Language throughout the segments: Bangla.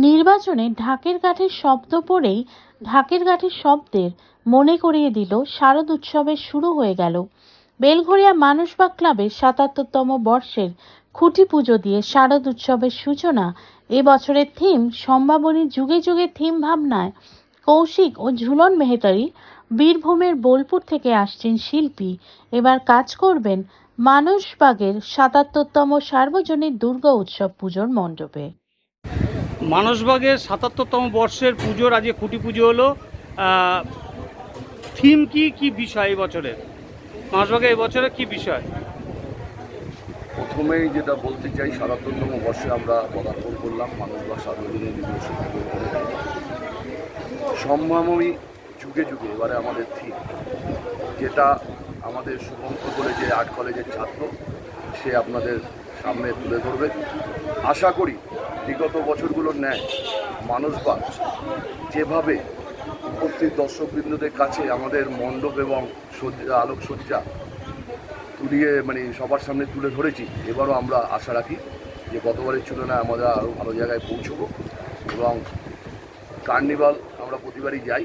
নির্বাচনে ঢাকের কাঠির শব্দ পড়েই ঢাকের কাঠির শব্দের মনে করিয়ে দিল শারদ উৎসবের শুরু হয়ে গেল। বেলঘরিয়া মানসবাগ ক্লাবের ৭৭তম বর্ষের খুঁটি পুজো দিয়ে শারদ উৎসবের সূচনা। এবছরের থিম সম্ভাবনী যুগে যুগে থিম ভাবনায় কৌশিক ও ঝুলন মেহতারি বীরভূমের বোলপুর থেকে আসছেন শিল্পী। এবার কাজ করবেন মানসবাগের ৭৭তম সার্বজনীন দুর্গা উৎসব পুজোর মণ্ডপে। মানসবাগের ৭৭তম বর্ষের পুজোর আজকে খুঁটি পুজো হলো। থিম কি বিষয় এই বছরের মানসবাগের এবছরের কি বিষয়? প্রথমেই যেটা বলতে চাই, ৭৭তম বর্ষে আমরা পদার্পণ করলাম মানসবাগ সার্বজনীন দিবস সম্ভাবনী যুগে যুগে। এবারে আমাদের থিম, যেটা আমাদের শুভঙ্কর বলে যে আর্ট কলেজের ছাত্র, সে আপনাদের সামনে তুলে ধরবে। আশা করি বিগত বছরগুলোর ন্যায় মানসবাগ যেভাবে উপস্থিত দর্শকবৃন্দদের কাছে আমাদের মণ্ডপ এবং আলোকসজ্জা তুলিয়ে সবার সামনে তুলে ধরেছি, এবারও আমরা আশা রাখি যে গতবারের তুলনায় আমরা আরও ভালো জায়গায় পৌঁছবো। এবং কার্নিভাল আমরা প্রতিবারই যাই,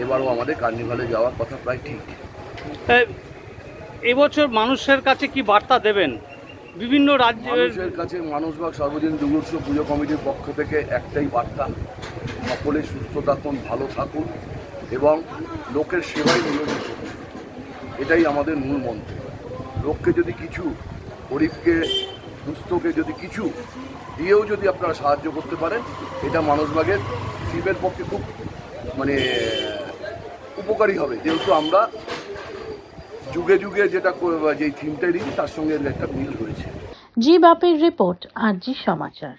এবারও আমাদের কার্নিভালে যাওয়ার কথা প্রায় ঠিক। এবছর মানুষের কাছে কি বার্তা দেবেন? বিভিন্ন রাজ্যের কাছে মানসবাগ সার্বজনীন দুর্গোৎসব পুজো কমিটির পক্ষ থেকে একটাই বার্তা, সকলে সুস্থ থাকুন, ভালো থাকুন এবং লোকের সেবায় নিয়োজিত হন। এটাই আমাদের মূল মন্ত্র। লোককে যদি কিছু, গরিবকে দুস্থকে যদি কিছু দিয়েও যদি আপনারা সাহায্য করতে পারেন, এটা মানসবাগের শিল্পের পক্ষে খুব উপকারী হবে, যেহেতু আমরা যুগে যুগে যেই থিমটা দিই তার সঙ্গে একটা মিল রয়েছে। জি বাপের রিপোর্ট, আরজি সমাচার।